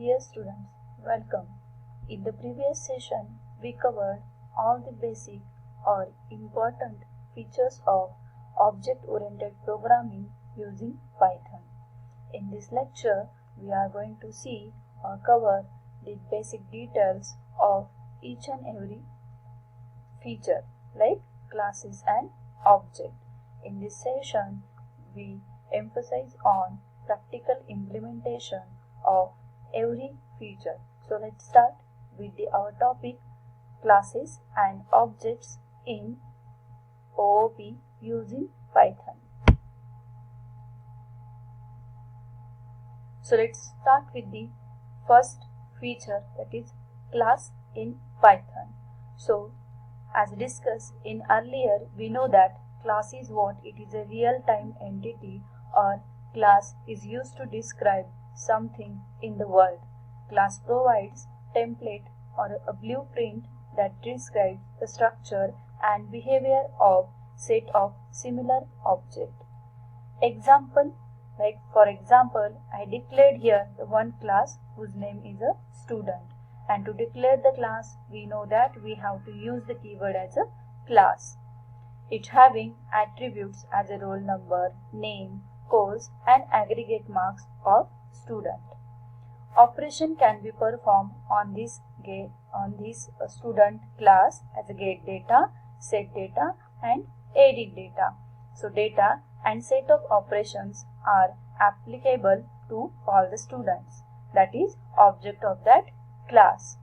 Dear students, welcome. In the previous session, we covered all the basic or important features of object-oriented programming using Python. In this lecture, we are going to see or cover the basic details of each and every feature like classes and object. In this session, we emphasize on practical implementation of every feature. So let's start with our topic classes and objects in OOP using Python. So let's start with the first feature, that is class in Python. So as discussed in earlier, we know that class is what? It is a real-time entity, or class is used to describe something in the world. Class provides template or a blueprint that describes the structure and behavior of set of similar objects. Example, like for example, I declared here the one class whose name is a student, and to declare the class we know that we have to use the keyword as a class. It having attributes as a roll number, name, course and aggregate marks of student. Operation can be performed on this student class as a get data, set data and edit data. So data and set of operations are applicable to all the students, that is object of that class.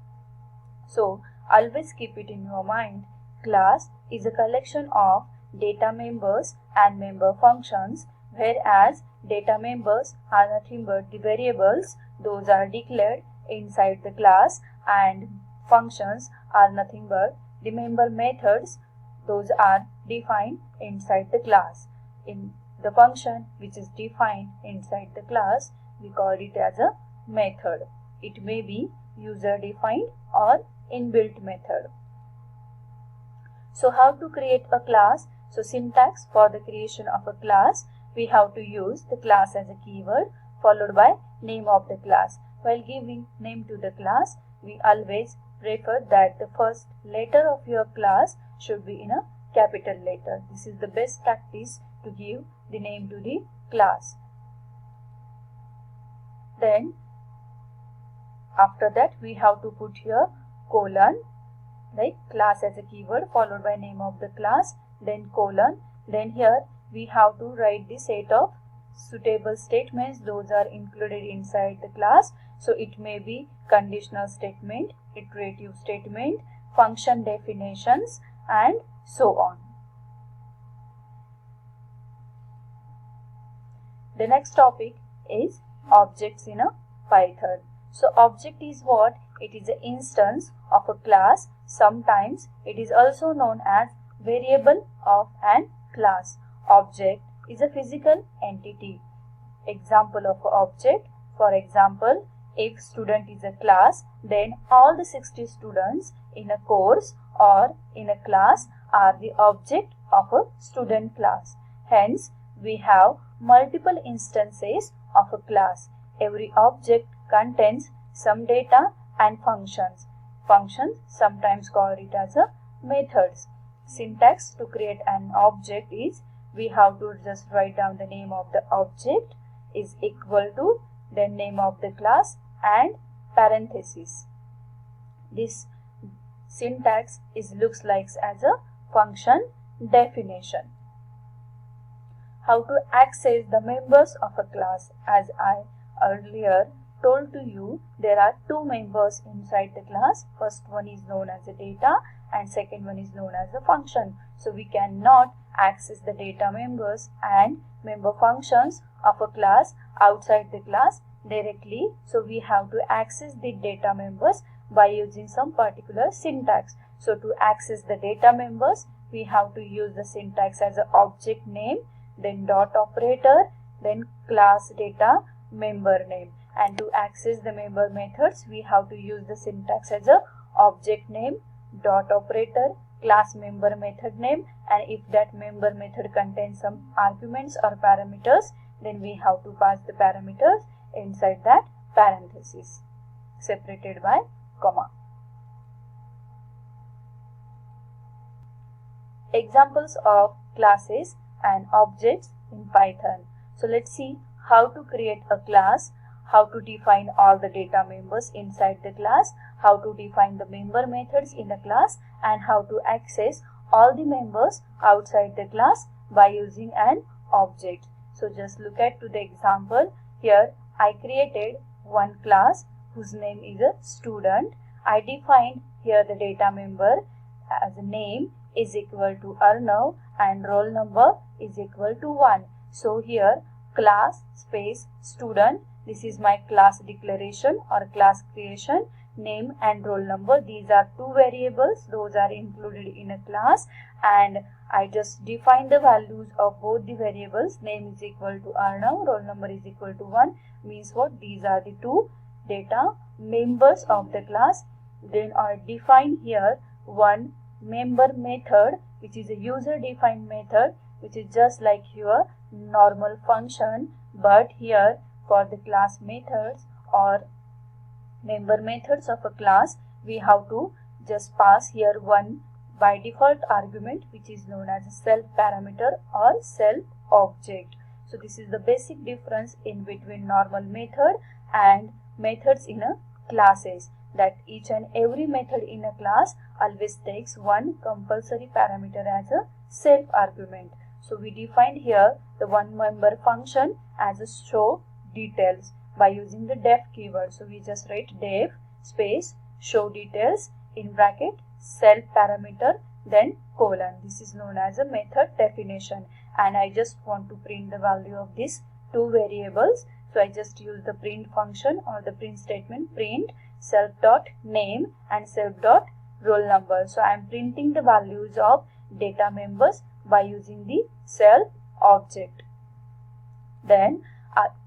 So always keep it in your mind, class is a collection of data members and member functions, whereas data members are nothing but the variables, those are declared inside the class, and functions are nothing but the member methods, those are defined inside the class. In the function which is defined inside the class, we call it as a method. It may be user defined or inbuilt method. So how to create a class? So syntax for the creation of a class, we have to use the class as a keyword followed by name of the class. While giving name to the class, we always prefer that the first letter of your class should be in a capital letter. This is the best practice to give the name to the class. Then after that we have to put here colon, like class as a keyword followed by name of the class, then colon, then here we have to write the set of suitable statements, those are included inside the class. So it may be conditional statement, iterative statement, function definitions and so on. The next topic is objects in a Python. So object is what? It is an instance of a class. Sometimes it is also known as variable of an class. Object is a physical entity. Example of object, for example, if student is a class, then all the 60 students in a course or in a class are the object of a student class. Hence, we have multiple instances of a class. Every object contains some data and functions. Functions sometimes call it as a methods. Syntax to create an object is, we have to just write down the name of the object is equal to then name of the class and parenthesis. This syntax looks like as a function definition. How to access the members of a class? As I earlier told to you, there are two members inside the class. First one is known as the data and second one is known as the function. So we cannot access the data members and member functions of a class outside the class directly. So we have to access the data members by using some particular syntax. So to access the data members, we have to use the syntax as an object name, then dot operator, then class data member name. And to access the member methods, we have to use the syntax as a object name, dot operator, class member method name, and if that member method contains some arguments or parameters, then we have to pass the parameters inside that parenthesis. separated by comma. Examples of classes and objects in Python. So let's see how to create a class, how to define all the data members inside the class, how to define the member methods in a class, and how to access all the members outside the class by using an object. So just look at to the example. Here I created one class whose name is a student. I defined here the data member as a name is equal to Arnav and roll number is equal to 1. So here class space student, this is my class declaration or class creation. Name and roll number, these are two variables, those are included in a class, and I just define the values of both the variables. Name is equal to Arnav, roll number is equal to 1, means what? These are the two data members of the class. Then I define here one member method, which is a user defined method, which is just like your normal function, but here for the class methods or member methods of a class, we have to just pass here one by default argument, which is known as a self parameter or self object. So this is the basic difference in between normal method and methods in a classes, that each and every method in a class always takes one compulsory parameter as a self argument. So we defined here the one member function as a show details by using the def keyword. So we just write def space show details in bracket self parameter then colon. This is known as a method definition, and I just want to print the value of these two variables. So I just use the print function or the print statement, print self dot name and self dot roll number. So I am printing the values of data members by using the self object. Then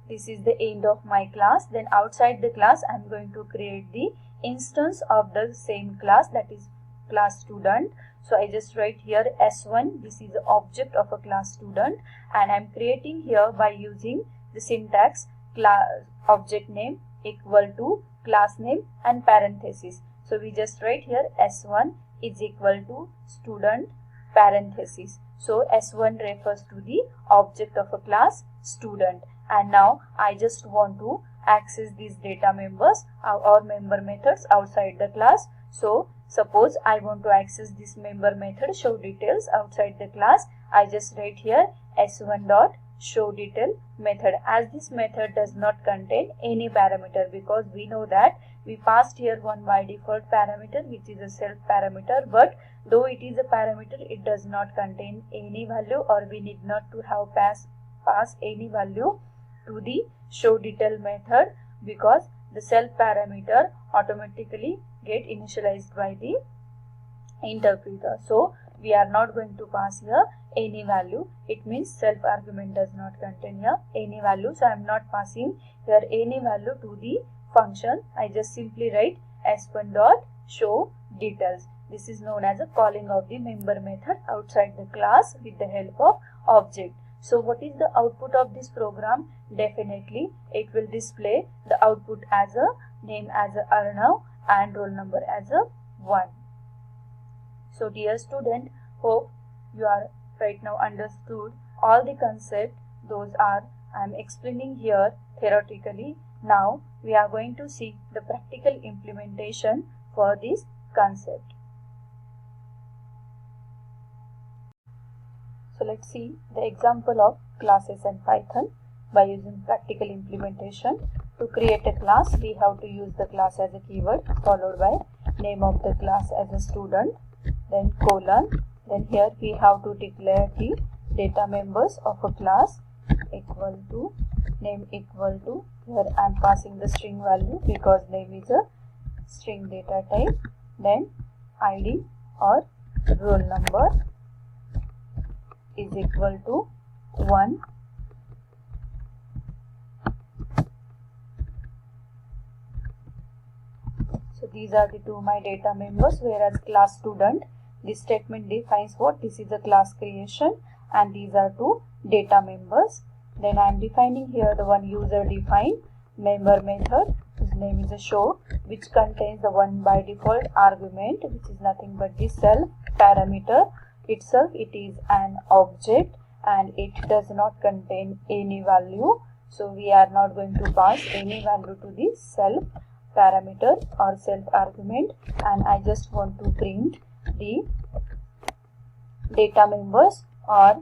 this is the end of my class. Then outside the class I am going to create the instance of the same class, that is class student. So I just write here S1, this is the object of a class student, and I am creating here by using the syntax class object name equal to class name and parenthesis. So we just write here S1 is equal to student parenthesis. So S1 refers to the object of a class student, and now I just want to access these data members or member methods outside the class. So suppose I want to access this member method show details outside the class. I just write here S1 dot show detail method, as this method does not contain any parameter, because we know that we passed here one by default parameter which is a self parameter, but though it is a parameter it does not contain any value, or we need not to have pass any value to the show detail method, because the self parameter automatically get initialized by the interpreter. So we are not going to pass here any value. It means self argument does not contain here any value. So I am not passing here any value to the function. I just simply write s1 dot show details. This is known as a calling of the member method outside the class with the help of object. So what is the output of this program? Definitely it will display the output as a name as a Arnav and roll number as a 1. So dear student, hope you are right now understood all the concept. Those are I am explaining here theoretically. Now we are going to see the practical implementation for this concept. So let's see the example of classes in Python by using practical implementation. To create a class, we have to use the class as a keyword followed by name of the class as a student, then colon. Then here we have to declare the data members of a class equal to name equal to, here I am passing the string value because name is a string data type, then ID or roll number is equal to 1. So these are the two my data members, whereas class student, this statement defines what this is a class creation and these are two data members. Then I am defining here the one user defined member method whose name is a show, which contains the one by default argument, which is nothing but the self parameter itself. It is an object and it does not contain any value. So we are not going to pass any value to the self parameter or self argument, and I just want to print the data members or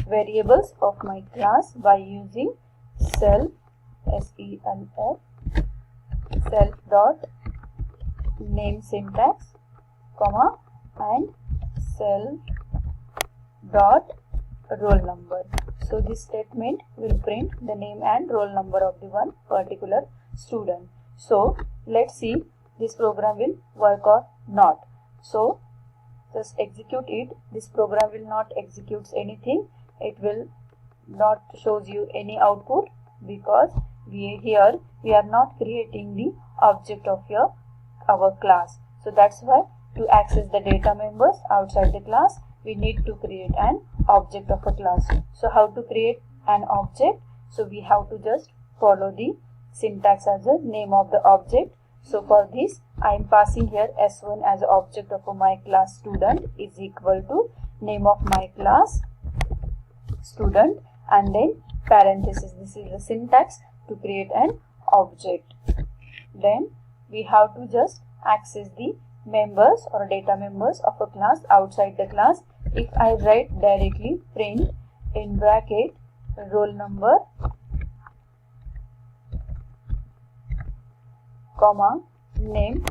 variables of my class by using self self dot name syntax comma and self dot roll number. So this statement will print the name and roll number of the one particular student. So let's see this program will work or not. So just execute it. This program will not execute anything. It will not shows you any output because we are not creating the object of our class. So that's why to access the data members outside the class, we need to create an object of a class. So how to create an object? So we have to just follow the syntax as a name of the object. So for this, I am passing here S1 as object of my class student is equal to name of my class student and then parenthesis. This is the syntax to create an object. Then we have to just access the members or data members of a class outside the class. If I write directly print in bracket roll number comma name,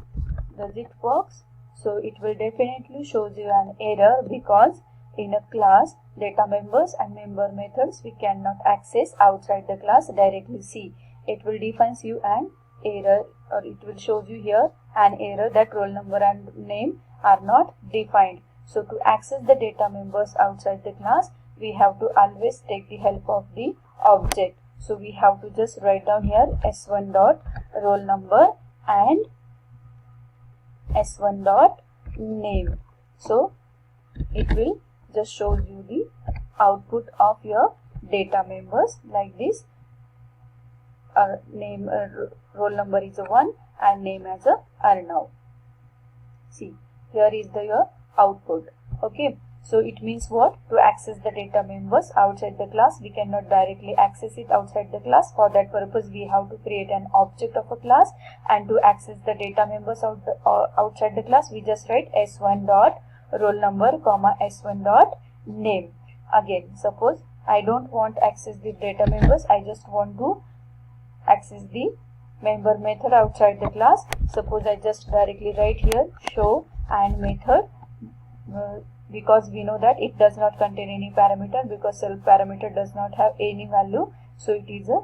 does it works? So it will definitely shows you an error because in a class data members and member methods we cannot access outside the class directly. See, it will defines you an error, or it will shows you here an error that roll number and name are not defined. So to access the data members outside the class, we have to always take the help of the object. So we have to just write down here S1 dot roll number and S1 dot name. So it will just show you the output of your data members like this. Name roll number is a 1 and name as a Arnav. See, here is your output. Okay, so it means what? To access the data members outside the class, we cannot directly access it outside the class. For that purpose, we have to create an object of a class, and to access the data members outside the class, we just write S1 dot roll number comma S1 dot name. Again, suppose I don't want to access the data members, I just want to access the member method outside the class. Suppose I just directly write here show and method because we know that it does not contain any parameter because self parameter does not have any value. So it is a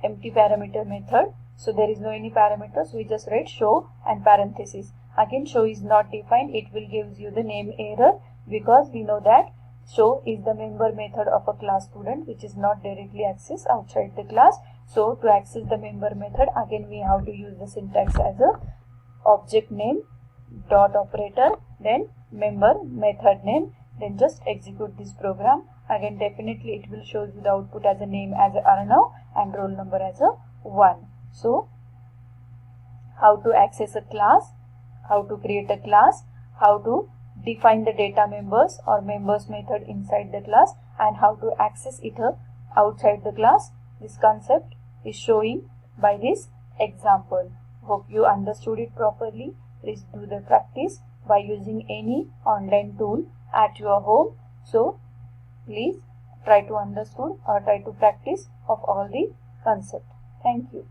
empty parameter method. So there is no any parameters. We just write show and parenthesis. Again, show is not defined. It will give you the name error because we know that show is the member method of a class student which is not directly accessed outside the class. So to access the member method, again we have to use the syntax as a object name dot operator, then member method name, then just execute this program. Again definitely it will show you the output as a name as a Arnav and roll number as a 1. So how to access a class, how to create a class, how to define the data members or members method inside the class, and how to access it outside the class. This concept is showing by this example. Hope you understood it properly. Please do the practice by using any online tool at your home. So please try to understand or try to practice of all the concept. Thank you.